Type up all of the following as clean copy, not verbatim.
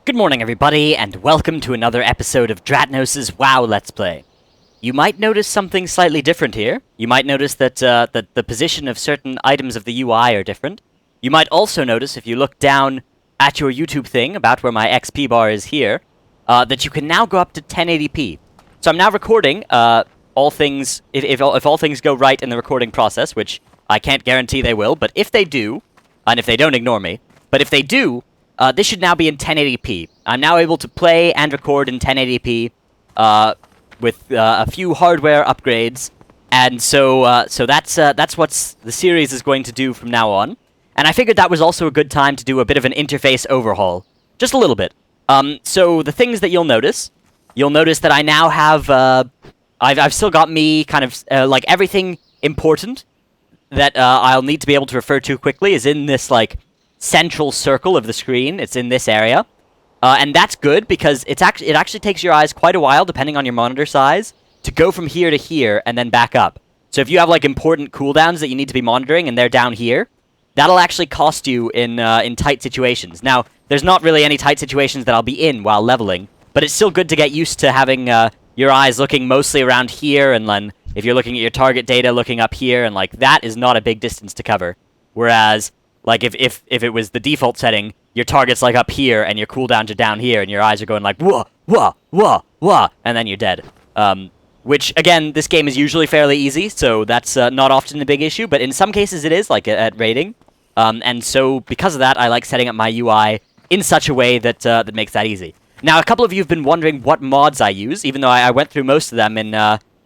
Good morning, everybody, and welcome to another episode of Dratnos' WoW Let's Play. You might notice something slightly different here. You might notice that the position of certain items of the UI are different. You might also notice, if you look down at your YouTube thing, about where my XP bar is here, that you can now go up to 1080p. So I'm now recording all things, if all things go right in the recording process, which I can't guarantee they will, but if they do, and if they don't ignore me, but if they do, this should now be in 1080p. I'm now able to play and record in 1080p with a few hardware upgrades, and so that's what the series is going to do from now on. And I figured that was also a good time to do a bit of an interface overhaul, just a little bit. So the things that you'll notice that I now have I've still got me kind of like everything important that I'll need to be able to refer to quickly is in this like central circle of the screen. It's in this area, and that's good because it actually takes your eyes quite a while, depending on your monitor size, to go from here to here and then back up. So if you have like important cooldowns that you need to be monitoring and they're down here, that'll actually cost you in tight situations. Now, there's not really any tight situations that I'll be in while leveling, but it's still good to get used to having your eyes looking mostly around here, and then if you're looking at your target data, looking up here, and like that is not a big distance to cover. Whereas like if it was the default setting, your target's like up here and your cooldowns are down here and your eyes are going like wah wah wah wah, and then you're dead. Which again, this game is usually fairly easy, so that's not often a big issue, but in some cases it is, like at raiding. And so because of that, I like setting up my UI in such a way that that makes that easy. Now, a couple of you have been wondering what mods I use, even though I went through most of them in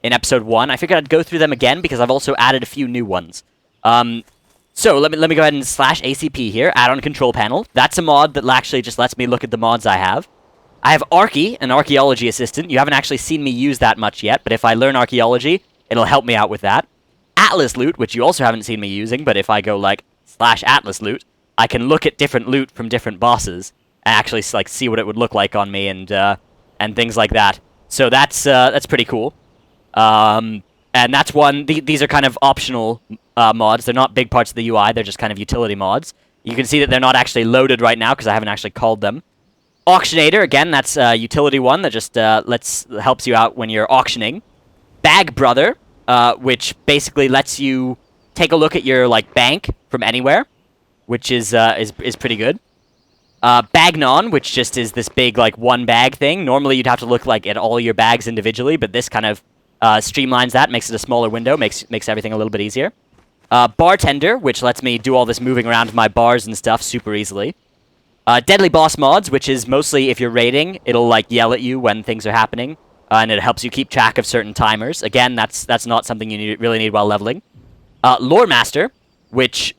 episode 1. I figured I'd go through them again because I've also added a few new ones. So let me go ahead and /ACP here, add-on control panel. That's a mod that actually just lets me look at the mods I have. I have Archae, an archaeology assistant. You haven't actually seen me use that much yet, but if I learn archaeology, it'll help me out with that. Atlas loot, which you also haven't seen me using, but if I go like /Atlas loot, I can look at different loot from different bosses and actually like see what it would look like on me and things like that. So that's pretty cool. And that's one. These are kind of optional mods. They're not big parts of the UI. They're just kind of utility mods. You can see that they're not actually loaded right now because I haven't actually called them. Auctionator, again, that's a utility one that just helps you out when you're auctioning. Bag Brother, which basically lets you take a look at your like bank from anywhere, which is pretty good. Bagnon, which just is this big like one bag thing. Normally you'd have to look like at all your bags individually, but this kind of streamlines that, makes it a smaller window, makes everything a little bit easier. Bartender, which lets me do all this moving around my bars and stuff super easily. Deadly Boss mods, which is mostly if you're raiding, it'll like yell at you when things are happening, and it helps you keep track of certain timers. Again, that's not something you really need while leveling. Lore Master, which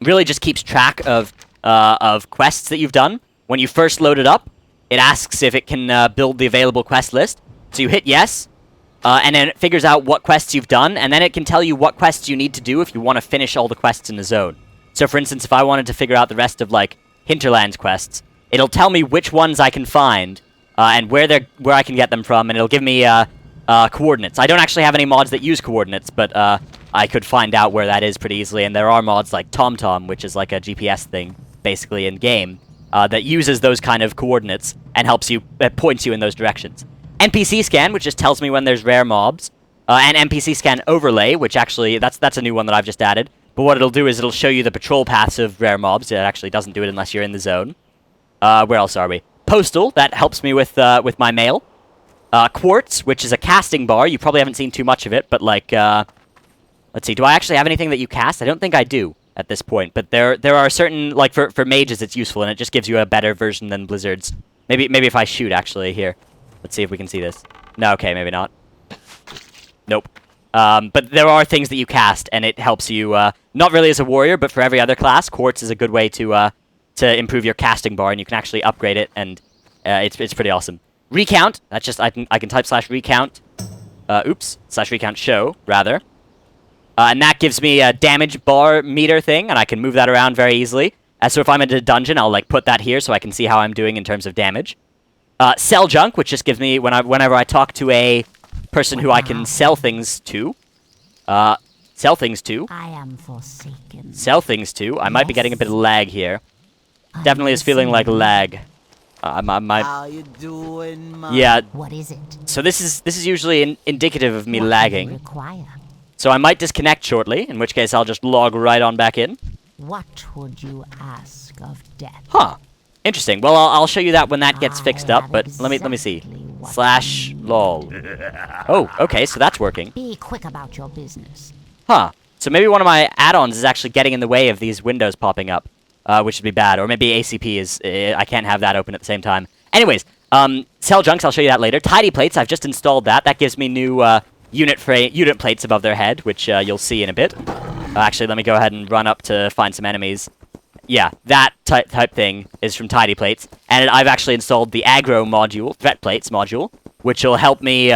really just keeps track of quests that you've done. When you first load it up, it asks if it can build the available quest list. So you hit yes, and then it figures out what quests you've done, and then it can tell you what quests you need to do if you want to finish all the quests in the zone. So for instance, if I wanted to figure out the rest of like Hinterlands quests, it'll tell me which ones I can find, and where I can get them from, and it'll give me coordinates. I don't actually have any mods that use coordinates, but I could find out where that is pretty easily, and there are mods like TomTom, which is like a GPS thing, basically in-game, that uses those kind of coordinates and helps you, points you in those directions. NPC Scan, which just tells me when there's rare mobs, and NPC Scan Overlay, which actually, that's a new one that I've just added, but what it'll do is it'll show you the patrol paths of rare mobs. It actually doesn't do it unless you're in the zone. Where else are we? Postal, that helps me with my mail. Quartz, which is a casting bar. You probably haven't seen too much of it, but like, let's see, do I actually have anything that you cast? I don't think I do at this point, but there are certain, like for mages it's useful, and it just gives you a better version than Blizzard's. Maybe if I shoot, actually, here. Let's see if we can see this. No, okay, maybe not. Nope. But there are things that you cast, and it helps you, not really as a warrior, but for every other class, Quartz is a good way to improve your casting bar, and you can actually upgrade it, and it's pretty awesome. Recount, that's just, I can type /recount, /recount show, rather. And that gives me a damage bar meter thing, and I can move that around very easily. So if I'm in a dungeon, I'll like put that here so I can see how I'm doing in terms of damage. Sell junk, which just gives me, whenever I talk to a person who I can sell things to, I am forsaken. Sell things to. I might be getting a bit of lag here. Definitely is feeling like lag. How you doing, man? Yeah. What is it? So this is usually indicative of me What do you lagging. require? So I might disconnect shortly, in which case I'll just log right on back in. What would you ask of death? Huh. Interesting. Well, I'll show you that when that gets I fixed up, have but let me see. exactly what Slash you need. lol. Oh, okay, so that's working. Be quick about your business. Huh. So maybe one of my add-ons is actually getting in the way of these windows popping up, which would be bad. Or maybe ACP is... I can't have that open at the same time. Anyways, cell junks, I'll show you that later. Tidy plates, I've just installed that. That gives me new unit plates above their head, which you'll see in a bit. Actually, let me go ahead and run up to find some enemies. Yeah, that type thing is from Tidy Plates. And I've actually installed the aggro module, Threat Plates module, which will help me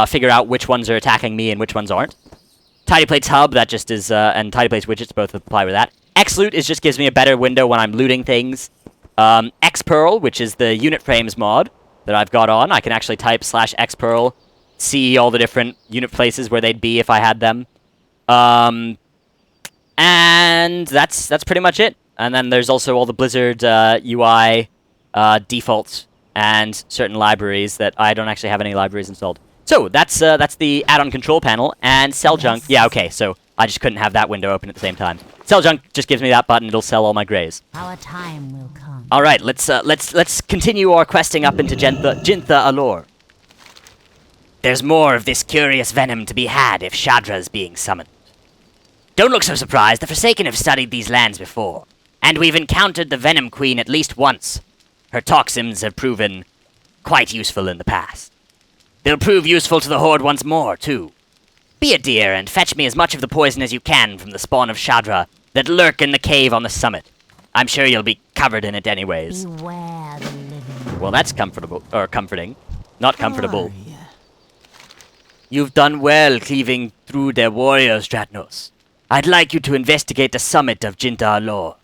figure out which ones are attacking me and which ones aren't. Tidy Plates Hub, that just is, and Tidy Plates Widgets both apply with that. X-Loot just gives me a better window when I'm looting things. X-Pearl, which is the Unit Frames mod that I've got on. I can actually type /X-Pearl, see all the different unit places where they'd be if I had them. And that's pretty much it. And then there's also all the Blizzard UI defaults and certain libraries that I don't actually have any libraries installed. So that's the add-on control panel and Cell Junk. Yeah, okay. So I just couldn't have that window open at the same time. Cell Junk just gives me that button. It'll sell all my grays. Our time will come. All right, let's continue our questing up into Jintha'Alor. There's more of this curious venom to be had if Shadra's being summoned. Don't look so surprised. The Forsaken have studied these lands before, and we've encountered the Venom Queen at least once. Her toxins have proven quite useful in the past. They'll prove useful to the Horde once more, too. Be a dear and fetch me as much of the poison as you can from the spawn of Shadra that lurk in the cave on the summit. I'm sure you'll be covered in it anyways. Beware the living. Well, that's comforting. Not comfortable. Oh, yeah. You've done well cleaving through their warriors, Dratnos. I'd like you to investigate the summit of Jintha'Alor.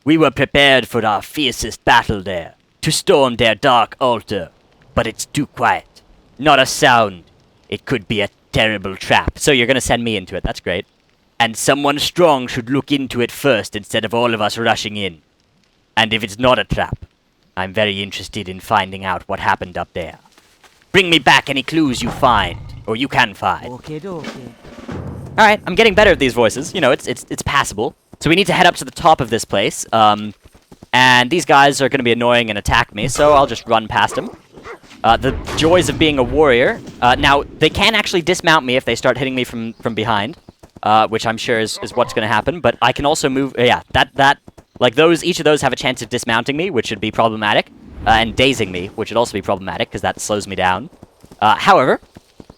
We were prepared for our fiercest battle there, to storm their dark altar, but it's too quiet. Not a sound. It could be a terrible trap. So you're gonna send me into it, that's great. And someone strong should look into it first instead of all of us rushing in. And if it's not a trap, I'm very interested in finding out what happened up there. Bring me back any clues you find, or you can find. Okay. Alright, I'm getting better at these voices. You know, it's passable. So we need to head up to the top of this place. And these guys are going to be annoying and attack me, so I'll just run past them. The joys of being a warrior. Now, they can actually dismount me if they start hitting me from behind, which I'm sure is what's going to happen. But I can also move... yeah, like each of those have a chance of dismounting me, which would be problematic. And dazing me, which would also be problematic, because that slows me down. However,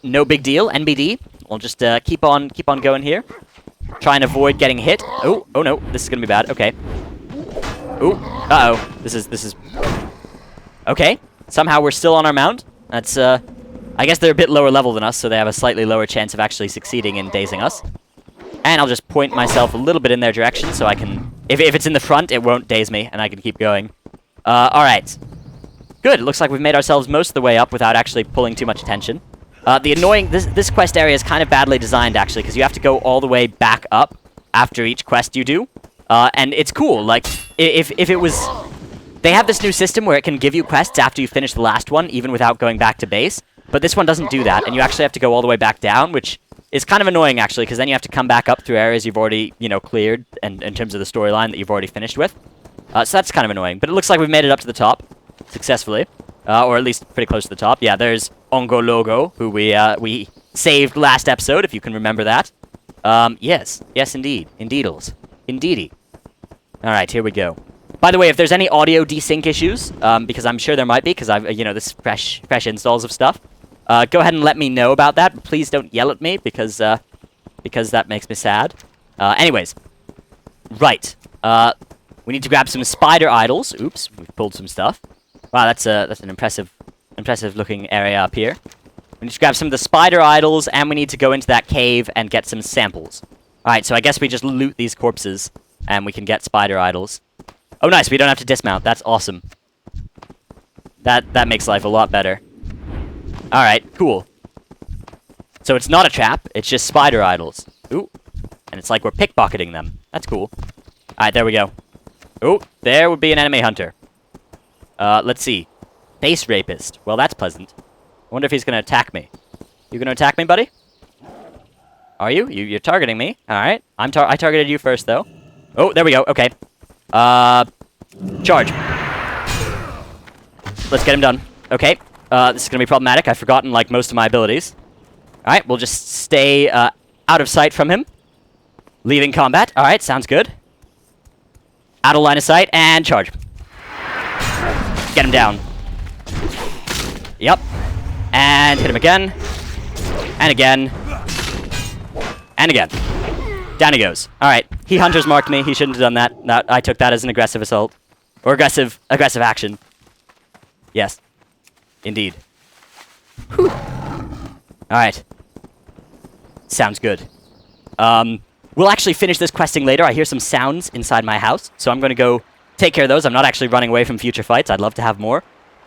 no big deal, NBD. We'll just keep on going here. Try and avoid getting hit. Oh no, this is gonna be bad. Okay. Ooh, uh-oh. This is... Okay, somehow we're still on our mount. That's, I guess they're a bit lower level than us, so they have a slightly lower chance of actually succeeding in dazing us. And I'll just point myself a little bit in their direction, so I can... If it's in the front, it won't daze me, and I can keep going. Alright. Good, it looks like we've made ourselves most of the way up without actually pulling too much attention. The annoying... This quest area is kind of badly designed, actually, because you have to go all the way back up after each quest you do. And it's cool, like, if it was... They have this new system where it can give you quests after you finish the last one, even without going back to base. But this one doesn't do that, and you actually have to go all the way back down, which is kind of annoying, actually, because then you have to come back up through areas you've already, cleared, and in terms of the storyline that you've already finished with. So that's kind of annoying. But it looks like we've made it up to the top, successfully. Or at least pretty close to the top. Yeah, there's Ongo Logo, who we saved last episode, if you can remember that. Yes, indeed. Indeedles. Indeedy. Alright, here we go. By the way, if there's any audio desync issues, because I'm sure there might be, because I've, this fresh installs of stuff, go ahead and let me know about that. Please don't yell at me, because that makes me sad. Anyways. Right. We need to grab some spider idols. Oops, we've pulled some stuff. Wow, that's an impressive looking area up here. We need to grab some of the spider idols, and we need to go into that cave and get some samples. Alright, so I guess we just loot these corpses, and we can get spider idols. Oh, nice, we don't have to dismount. That's awesome. That makes life a lot better. Alright, cool. So it's not a trap, it's just spider idols. Ooh, and it's like we're pickpocketing them. That's cool. Alright, there we go. Oh, there would be an enemy hunter. Let's see. Base rapist. Well, that's pleasant. I wonder if he's gonna attack me. You gonna attack me, buddy? Are you? You're targeting me. Alright. I targeted you first, though. Oh, there we go. Okay. Charge. Let's get him done. Okay. This is gonna be problematic. I've forgotten, like, most of my abilities. Alright, we'll just stay, out of sight from him. Leaving combat. Alright, sounds good. Out of line of sight, and charge. Get him down. Yep. And hit him again. And again. And again. Down he goes. Alright. He hunters marked me. He shouldn't have done that. No, I took that as an aggressive assault. Or aggressive action. Yes. Indeed. Alright. Sounds good. We'll actually finish this questing later. I hear some sounds inside my house, so I'm going to go take care of those. I'm not actually running away from future fights. I'd love to have more.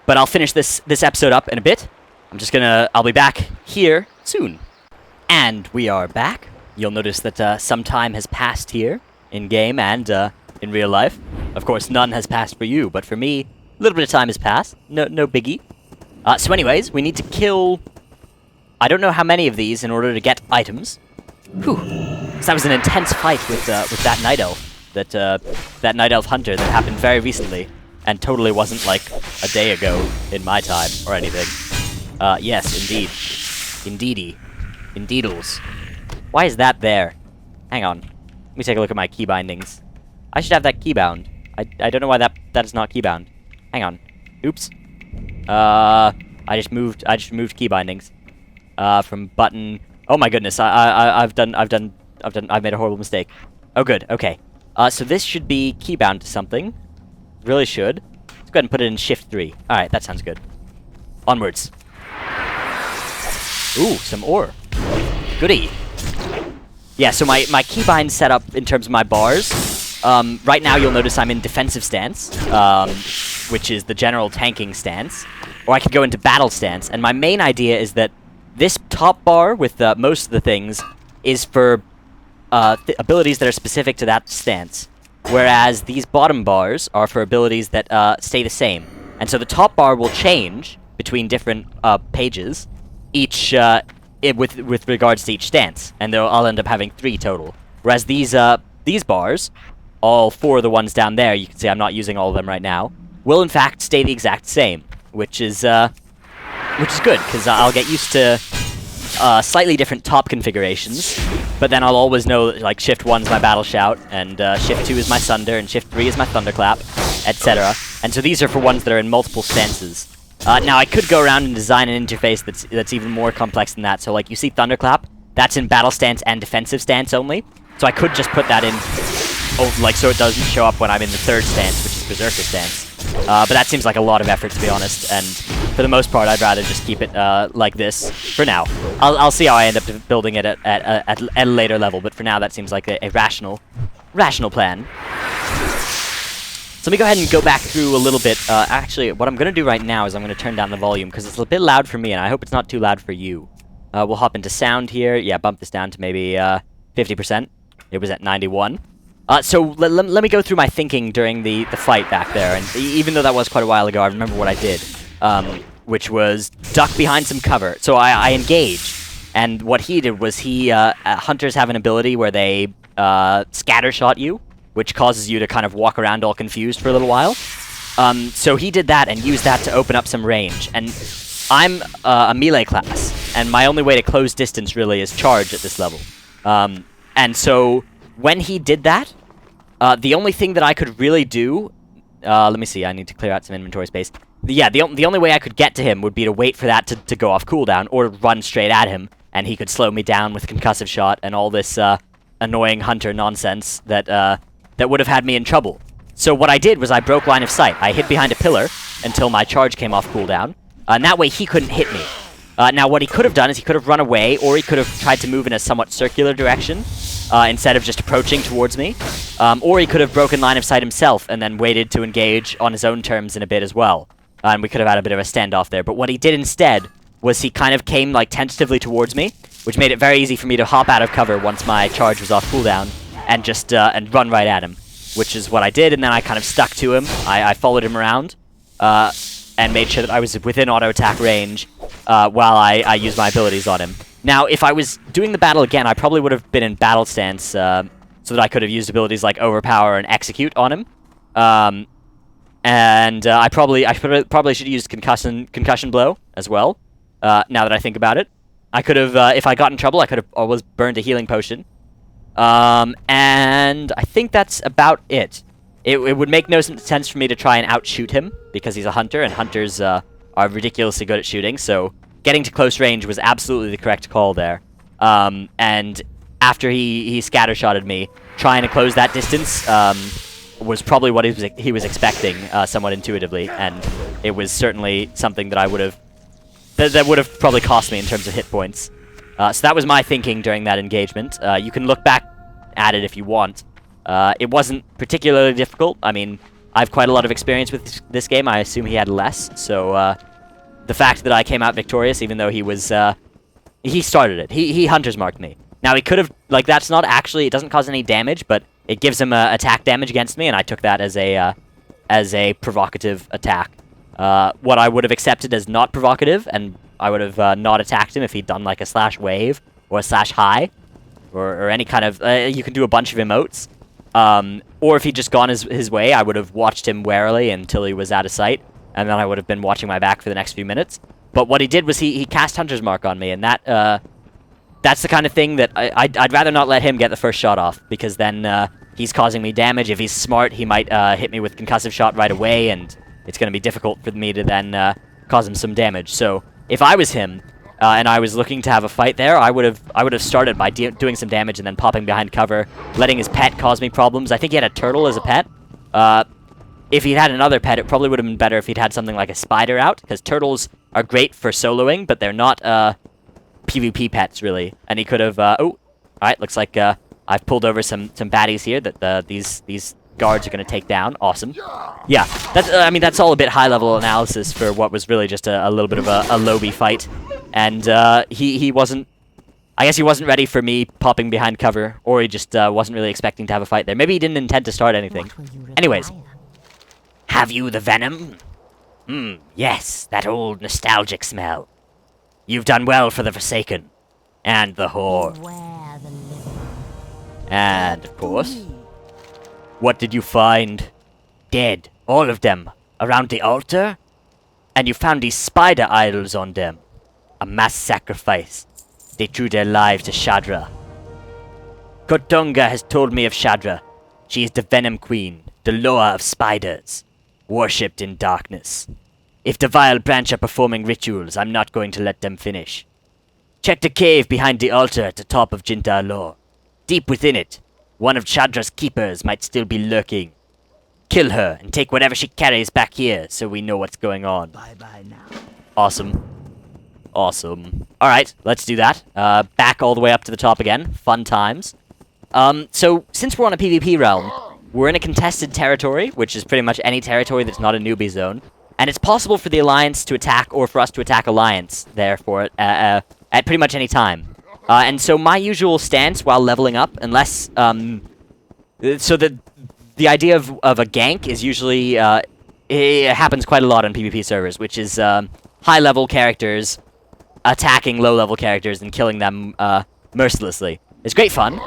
But I'll finish this episode up in a bit. I'll be back here soon. And we are back. You'll notice that some time has passed here, in-game and in real life. Of course, none has passed for you, but for me, a little bit of time has passed. No biggie. So anyways, we need to kill... I don't know how many of these in order to get items. Whew. So that was an intense fight with that night elf. That night elf hunter that happened very recently. And totally wasn't like a day ago in my time or anything. Yes, indeed. Indeedy. Indeedles. Why is that there? Hang on. Let me take a look at my keybindings. I should have that keybound. I don't know why that is not keybound. Hang on. Oops. I just moved keybindings. From button. Oh my goodness. I've made a horrible mistake. Oh good. Okay. So this should be keybound to something. Really should. Let's go ahead and put it in shift 3. All right, that sounds good. Onwards. Ooh, some ore. Goody. Yeah, so my keybind setup in terms of my bars, right now you'll notice I'm in defensive stance, which is the general tanking stance, or I could go into battle stance, and my main idea is that this top bar with most of the things is for abilities that are specific to that stance, whereas these bottom bars are for abilities that stay the same. And so the top bar will change between different pages, each with regards to each stance, and I'll end up having 3 total. Whereas these bars, all 4 of the ones down there, you can see I'm not using all of them right now, will in fact stay the exact same, which is good because I'll get used to slightly different top configurations, but then I'll always know that, like, shift 1 is my battle shout, and shift 2 is my thunder, and shift 3 is my thunderclap, etc. And so these are for ones that are in multiple stances. Now I could go around and design an interface that's even more complex than that. So like you see thunderclap, that's in battle stance and defensive stance only. So I could just put that in, so it doesn't show up when I'm in the 3rd stance, which is berserker stance. But that seems like a lot of effort, to be honest, and for the most part I'd rather just keep it like this for now. I'll see how I end up building it at a later level, but for now that seems like a rational plan. So let me go ahead and go back through a little bit. Actually, what I'm going to do right now is I'm going to turn down the volume, because it's a bit loud for me, and I hope it's not too loud for you. We'll hop into sound here. Yeah, bump this down to maybe 50%. It was at 91. So let me go through my thinking during the fight back there, and even though that was quite a while ago, I remember what I did, which was duck behind some cover. So I engaged, and what he did was hunters have an ability where they scatter shot you, which causes you to kind of walk around all confused for a little while. So he did that and used that to open up some range, and I'm a melee class, and my only way to close distance really is charge at this level. And so when he did that, the only thing that I could really do, let me see, I need to clear out some inventory space. Yeah, the only way I could get to him would be to wait for that to go off cooldown, or run straight at him, and he could slow me down with concussive shot and all this annoying hunter nonsense that would have had me in trouble. So what I did was I broke line of sight. I hid behind a pillar until my charge came off cooldown, and that way he couldn't hit me. Now what he could have done is he could have run away, or he could have tried to move in a somewhat circular direction, instead of just approaching towards me. Or he could have broken line of sight himself and then waited to engage on his own terms in a bit as well. And we could have had a bit of a standoff there. But what he did instead was he kind of came like tentatively towards me, which made it very easy for me to hop out of cover once my charge was off cooldown, and just and run right at him, which is what I did. And then I kind of stuck to him. I followed him around, and made sure that I was within auto attack range while I used my abilities on him. Now, if I was doing the battle again, I probably would have been in battle stance so that I could have used abilities like overpower and execute on him. And I probably should have used concussion blow as well. Now that I think about it, I could have, if I got in trouble, I could have always burned a healing potion. And I think that's about it. It would make no sense for me to try and outshoot him, because he's a hunter, and hunters are ridiculously good at shooting, so getting to close range was absolutely the correct call there. And after he scattershotted me, trying to close that distance was probably what he was expecting, somewhat intuitively, and it was certainly something that I would have... that would have probably cost me in terms of hit points. So that was my thinking during that engagement. You can look back at it if you want. It wasn't particularly difficult. I mean, I have quite a lot of experience with this game. I assume he had less. So the fact that I came out victorious, even though he was... he started it. He hunter's marked me. Now, he could have... Like, that's not actually... It doesn't cause any damage, but it gives him attack damage against me, and I took that as a provocative attack. What I would have accepted as not provocative, and I would have not attacked him if he'd done, like, a slash wave or a slash high, or any kind of... you can do a bunch of emotes. Or if he'd just gone his way, I would have watched him warily until he was out of sight, and then I would have been watching my back for the next few minutes. But what he did was he cast Hunter's Mark on me, and that's the kind of thing that I'd rather not let him get the first shot off, because then he's causing me damage. If he's smart, he might hit me with Concussive Shot right away, and it's going to be difficult for me to then cause him some damage. So if I was him, and I was looking to have a fight there, I would have started by doing some damage and then popping behind cover, letting his pet cause me problems. I think he had a turtle as a pet. If he'd had another pet, it probably would have been better if he'd had something like a spider out, because turtles are great for soloing, but they're not PvP pets, really. And he could have... oh, alright, looks like I've pulled over some baddies here that these guards are going to take down. Awesome. Yeah, I mean, that's all a bit high-level analysis for what was really just a little bit of a lobby fight. And he wasn't... I guess he wasn't ready for me popping behind cover, or he just wasn't really expecting to have a fight there. Maybe he didn't intend to start anything. Anyways, have you the venom? Yes, that old nostalgic smell. You've done well for the Forsaken, and the Horde. Beware the living. And, of course, what did you find? Dead, all of them, around the altar? And you found these spider idols on them. A mass sacrifice. They threw their lives to Shadra. Kotunga has told me of Shadra. She is the Venom Queen, the Loa of spiders, worshipped in darkness. If the Vile Branch are performing rituals, I'm not going to let them finish. Check the cave behind the altar at the top of Jintha'Alor. Deep within it, one of Shadra's keepers might still be lurking. Kill her and take whatever she carries back here so we know what's going on. Bye-bye now. Awesome. Awesome. Alright, let's do that. Back all the way up to the top again. Fun times. So, since we're on a PvP realm, we're in a contested territory, which is pretty much any territory that's not a newbie zone. And it's possible for the Alliance to attack, or for us to attack Alliance, therefore, at pretty much any time. And so my usual stance while leveling up, unless, so the idea of a gank is usually, it happens quite a lot on PvP servers, which is, high-level characters attacking low-level characters and killing them, mercilessly. It's great fun,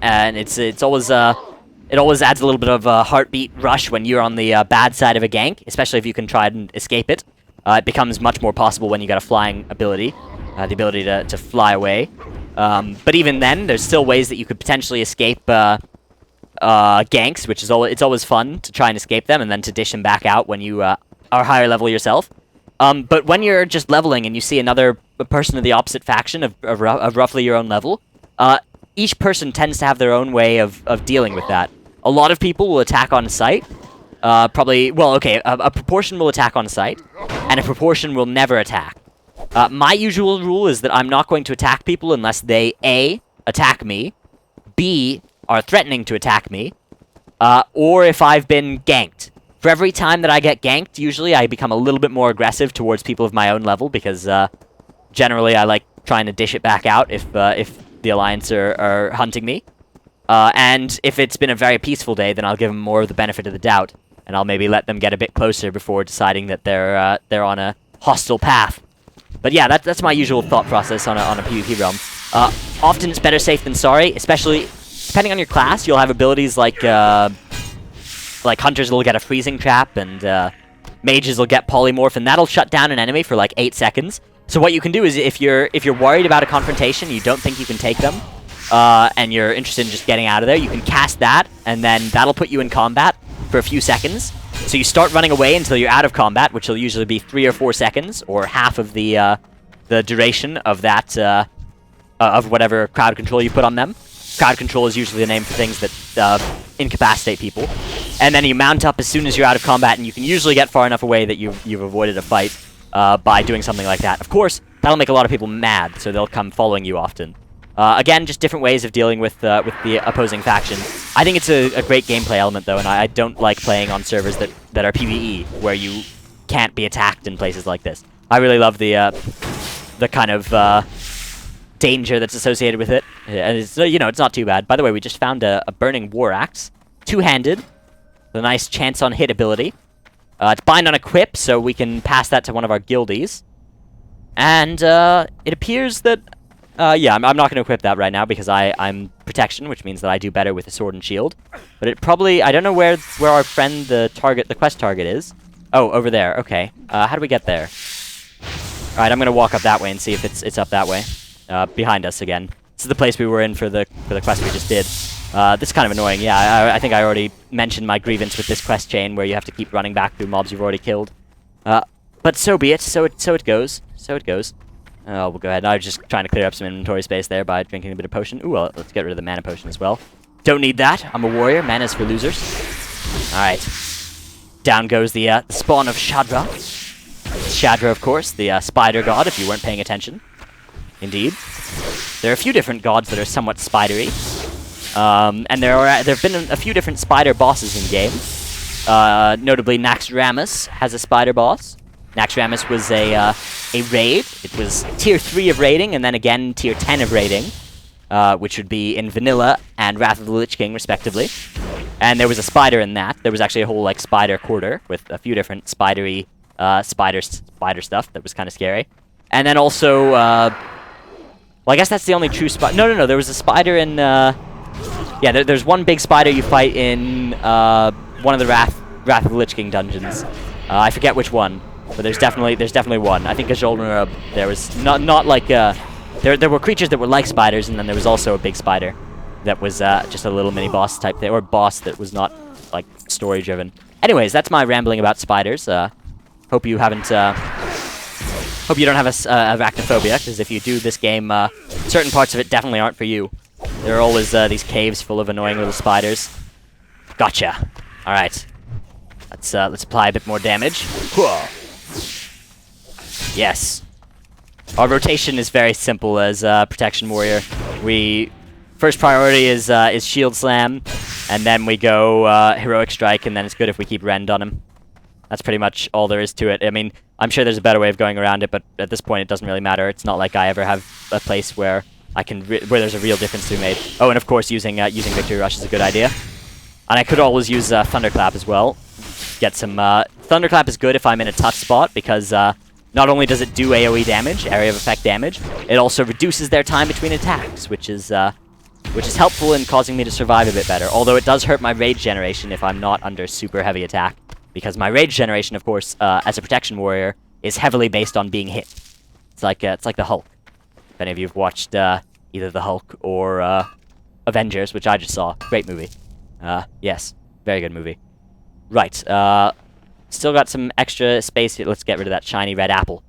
and it's always, it always adds a little bit of a heartbeat rush when you're on the bad side of a gank, especially if you can try and escape it. It becomes much more possible when you got a flying ability, the ability to fly away. But even then, there's still ways that you could potentially escape ganks, which is it's always fun to try and escape them and then to dish them back out when you are higher level yourself. But when you're just leveling and you see another person of the opposite faction of roughly your own level, each person tends to have their own way of dealing with that. A lot of people will attack on sight. Probably, well, okay, a proportion will attack on sight, and a proportion will never attack. My usual rule is that I'm not going to attack people unless they, A, attack me, B, are threatening to attack me, or if I've been ganked. For every time that I get ganked, usually I become a little bit more aggressive towards people of my own level, because generally I like trying to dish it back out if the Alliance are hunting me. And if it's been a very peaceful day, then I'll give them more of the benefit of the doubt. and I'll maybe let them get a bit closer before deciding that they're on a hostile path. But yeah, that's my usual thought process on a PvP realm. Often it's better safe than sorry, especially depending on your class. You'll have abilities like hunters will get a freezing trap, and mages will get polymorph, and that'll shut down an enemy for like 8 seconds. So what you can do is, if you're worried about a confrontation, you don't think you can take them, and you're interested in just getting out of there, you can cast that, and then that'll put you in combat for a few seconds. So you start running away until you're out of combat, which will usually be 3 or 4 seconds, or half of the duration of that of whatever crowd control you put on them. Crowd control is usually the name for things that incapacitate people. And then you mount up as soon as you're out of combat, and you can usually get far enough away that you've avoided a fight by doing something like that. Of course, that'll make a lot of people mad, so they'll come following you often. Again, just different ways of dealing with the opposing faction. I think it's a great gameplay element, though, and I don't like playing on servers that are PvE, where you can't be attacked in places like this. I really love the kind of danger that's associated with it, and it's, it's not too bad. By the way, we just found a burning war axe, two-handed, with a nice chance on hit ability. It's bind on equip, so we can pass that to one of our guildies. And it appears that yeah, I'm not going to equip that right now because I'm protection, which means that I do better with a sword and shield. But it probably, I don't know where our friend, the quest target is. Oh, over there. Okay. How do we get there? All right, I'm going to walk up that way and see if it's up that way. Behind us again. This is the place we were in for the quest we just did. This is kind of annoying. Yeah, I think I already mentioned my grievance with this quest chain where you have to keep running back through mobs you've already killed. But so be it. So it goes. So it goes. Oh, we'll go ahead. I was just trying to clear up some inventory space there by drinking a bit of potion. Ooh, well, let's get rid of the mana potion as well. Don't need that. I'm a warrior. Mana's for losers. Alright. Down goes the spawn of Shadra. Shadra, of course, the spider god, if you weren't paying attention. Indeed. There are a few different gods that are somewhat spidery. And there have been a few different spider bosses in game. Notably, Naxxramas has a spider boss. Naxxramas was a raid. It was tier 3 of raiding, and then again tier 10 of raiding, which would be in Vanilla and Wrath of the Lich King, respectively. And there was a spider in that. There was actually a whole like spider quarter with a few different spidery spider stuff that was kind of scary. And then also, well, I guess that's the only true spider. No. There was a spider in. Yeah, there's one big spider you fight in one of the Wrath of the Lich King dungeons. I forget which one. But there's definitely one. I think Ajolnarub, there was not like there were creatures that were like spiders, and then there was also a big spider that was just a little mini boss type thing, or boss that was not like story driven. Anyways, that's my rambling about spiders. Hope you haven't hope you don't have arachnophobia, because if you do, this game certain parts of it definitely aren't for you. There are always these caves full of annoying little spiders. Gotcha. All right. Let's apply a bit more damage. Whoa. Yes. Our rotation is very simple as Protection Warrior. First priority is Shield Slam, and then we go Heroic Strike, and then it's good if we keep Rend on him. That's pretty much all there is to it. I mean, I'm sure there's a better way of going around it, but at this point it doesn't really matter. It's not like I ever have a place where where there's a real difference to be made. Oh, and of course using Victory Rush is a good idea. And I could always use Thunderclap as well. Get some Thunderclap is good if I'm in a tough spot, because not only does it do AoE damage, area of effect damage, it also reduces their time between attacks, which is helpful in causing me to survive a bit better. Although it does hurt my rage generation if I'm not under super heavy attack, because my rage generation, of course, as a Protection Warrior, is heavily based on being hit. It's like the Hulk. If any of you have watched either the Hulk or Avengers, which I just saw, great movie. Yes, very good movie. Right, still got some extra space here. Let's get rid of that shiny red apple,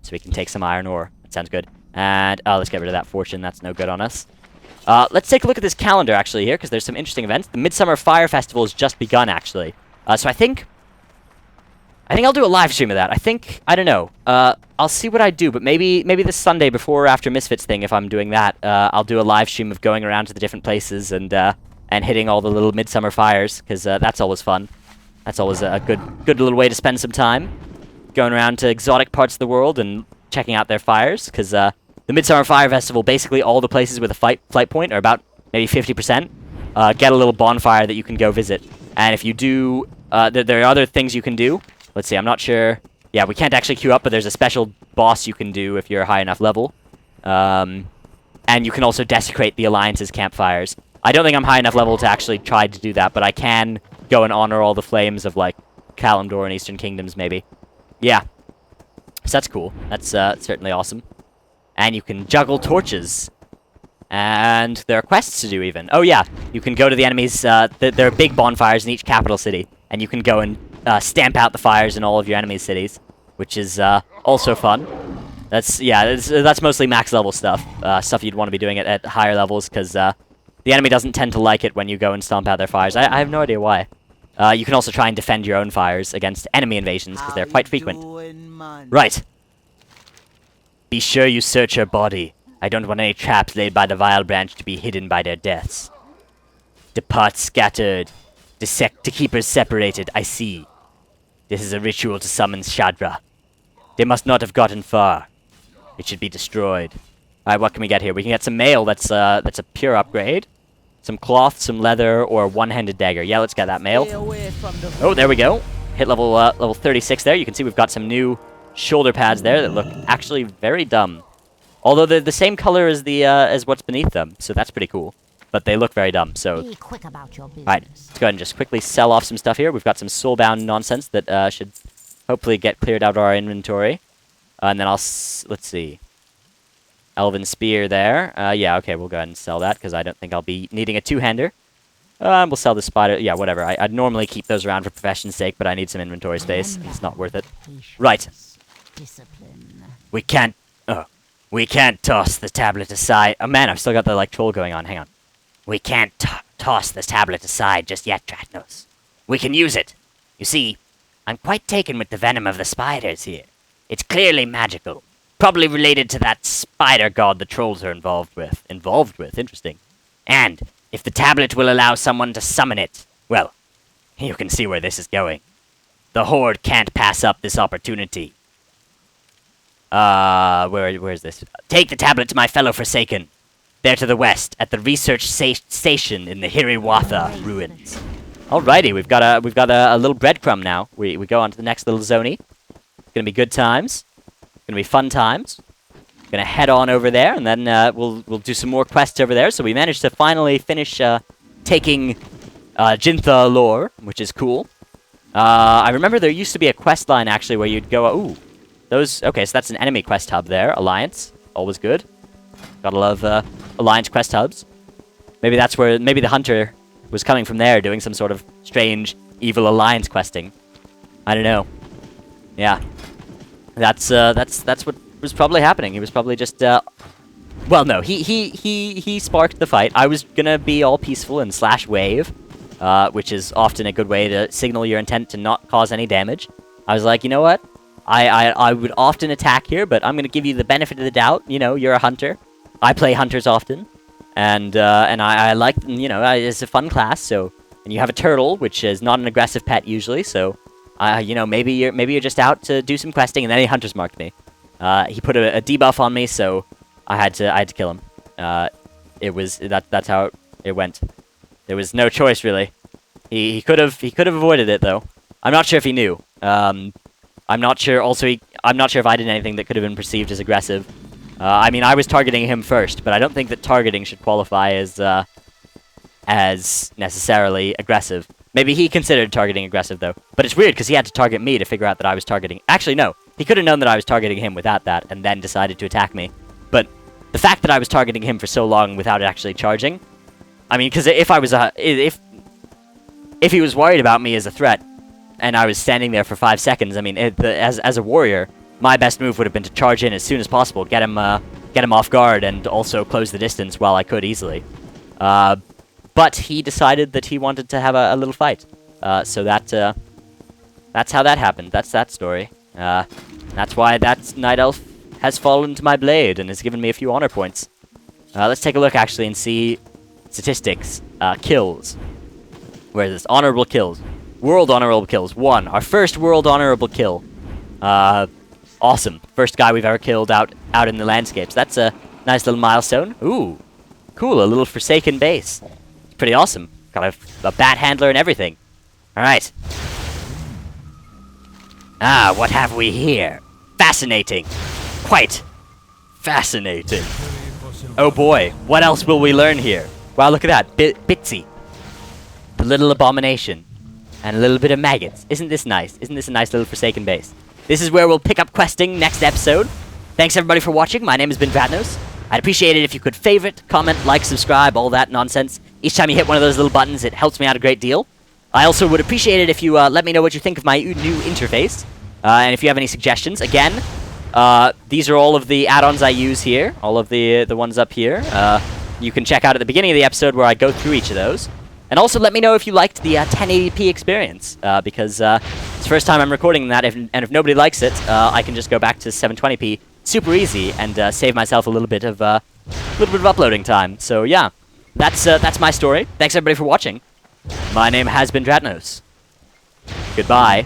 so we can take some iron ore. That sounds good. And let's get rid of that fortune. That's no good on us. Let's take a look at this calendar, actually, here, because there's some interesting events. The Midsummer Fire Festival has just begun, actually. So I think I'll do a live stream of that. I don't know. I'll see what I do, but maybe this Sunday before or after Misfits thing, if I'm doing that, I'll do a live stream of going around to the different places and hitting all the little midsummer fires, because that's always fun. That's always a good little way to spend some time, going around to exotic parts of the world and checking out their fires, because the Midsummer Fire Festival, basically all the places with a flight point are about maybe 50%, get a little bonfire that you can go visit. And if you do there are other things you can do. Let's see, I'm not sure. Yeah, we can't actually queue up, but there's a special boss you can do if you're a high enough level. And you can also desecrate the Alliance's campfires. I don't think I'm high enough level to actually try to do that, but I can go and honor all the flames of, like, Kalimdor and Eastern Kingdoms, maybe. Yeah. So that's cool. That's certainly awesome. And you can juggle torches. And there are quests to do, even. Oh, yeah. You can go to the enemies. There are big bonfires in each capital city. And you can go and stamp out the fires in all of your enemies' cities. Which is also fun. That's mostly max level stuff. Stuff you'd want to be doing at higher levels. Because the enemy doesn't tend to like it when you go and stomp out their fires. I have no idea why. You can also try and defend your own fires against enemy invasions. Because they're quite frequent. Right. Be sure you search her body. I don't want any traps laid by the vile branch to be hidden by their deaths. Depart scattered. Dissect to keep her separated, I see. This is a ritual to summon Shadra. They must not have gotten far. It should be destroyed. Alright, what can we get here? We can get some mail, that's a pure upgrade. Some cloth, some leather, or a one-handed dagger. Yeah, let's get that mail. Oh, there we go. Hit level 36 there. You can see we've got some new shoulder pads there that look actually very dumb. Although they're the same color as the as what's beneath them, so that's pretty cool. But they look very dumb, so... Be quick about your business. Alright, let's go ahead and just quickly sell off some stuff here. We've got some soulbound nonsense that should hopefully get cleared out of our inventory. And then let's see. Elven Spear there. Yeah, okay, we'll go ahead and sell that, because I don't think I'll be needing a two-hander. We'll sell the spider. Yeah, whatever. I'd normally keep those around for profession's sake, but I need some inventory space. It's not worth it. Right. Discipline. We can't toss the tablet aside. Oh man, I've still got the, like, troll going on. Hang on. We can't toss the tablet aside just yet, Dratnos. We can use it. You see, I'm quite taken with the venom of the spiders here. It's clearly magical. Probably related to that spider god the trolls are involved with. Interesting. And if the tablet will allow someone to summon it, well, you can see where this is going. The Horde can't pass up this opportunity. Where is this? Take the tablet to my fellow Forsaken. There to the west, at the research station in the Hiriwatha ruins. Alrighty, we've got a little breadcrumb now. We go on to the next little zoney. It's gonna be good times. It's gonna be fun times. Gonna head on over there, and then we'll do some more quests over there. So we managed to finally finish taking Jintha'Alor, which is cool. I remember there used to be a quest line actually where you'd go. Ooh, those. Okay, so that's an enemy quest hub there. Alliance, always good. Gotta love Alliance quest hubs. Maybe that's where the hunter was coming from there, doing some sort of strange evil Alliance questing. I don't know. Yeah, that's what was probably happening. He was probably just well, no, he sparked the fight. I was gonna be all peaceful and slash wave, which is often a good way to signal your intent to not cause any damage. I was like, you know what? I would often attack here, but I'm gonna give you the benefit of the doubt. You know, you're a hunter. I play hunters often, and I like, you know, it's a fun class. So, and you have a turtle, which is not an aggressive pet usually. So, you know, maybe you're just out to do some questing, and then he hunters marked me. He put a debuff on me, so I had to kill him. That's how it went. There was no choice really. He could have avoided it though. I'm not sure if he knew. I'm not sure. Also, I'm not sure if I did anything that could have been perceived as aggressive. I mean, I was targeting him first, but I don't think that targeting should qualify as necessarily aggressive. Maybe he considered targeting aggressive, though. But it's weird, because he had to target me to figure out that I was targeting... Actually, no. He could have known that I was targeting him without that, and then decided to attack me. But the fact that I was targeting him for so long without actually charging... I mean, because if I was if he was worried about me as a threat, and I was standing there for 5 seconds, I mean, as a warrior, my best move would have been to charge in as soon as possible, get him off guard, and also close the distance while I could easily. But he decided that he wanted to have a little fight. So that's how that happened. That's that story. That's why that Night Elf has fallen to my blade and has given me a few honor points. Let's take a look, actually, and see statistics. Kills. Where is this? Honorable kills. World honorable kills. 1. Our first world honorable kill. Awesome. First guy we've ever killed out in the landscapes. That's a nice little milestone. Ooh. Cool. A little Forsaken base. Pretty awesome. Got a bat handler and everything. Alright. Ah, what have we here? Fascinating. Quite fascinating. Oh boy, what else will we learn here? Wow, look at that. Bitsy. The little abomination. And a little bit of maggots. Isn't this nice? Isn't this a nice little Forsaken base? This is where we'll pick up questing next episode. Thanks everybody for watching. My name has been Dratnos. I'd appreciate it if you could favorite, comment, like, subscribe, all that nonsense. Each time you hit one of those little buttons, it helps me out a great deal. I also would appreciate it if you let me know what you think of my new interface. And if you have any suggestions. Again, these are all of the add-ons I use here. All of the ones up here. You can check out at the beginning of the episode where I go through each of those. And also let me know if you liked the 1080p experience, because it's the first time I'm recording that, and if nobody likes it, I can just go back to 720p super easy and save myself a little bit of uploading time. So yeah, that's my story. Thanks everybody for watching. My name has been Dratnos. Goodbye.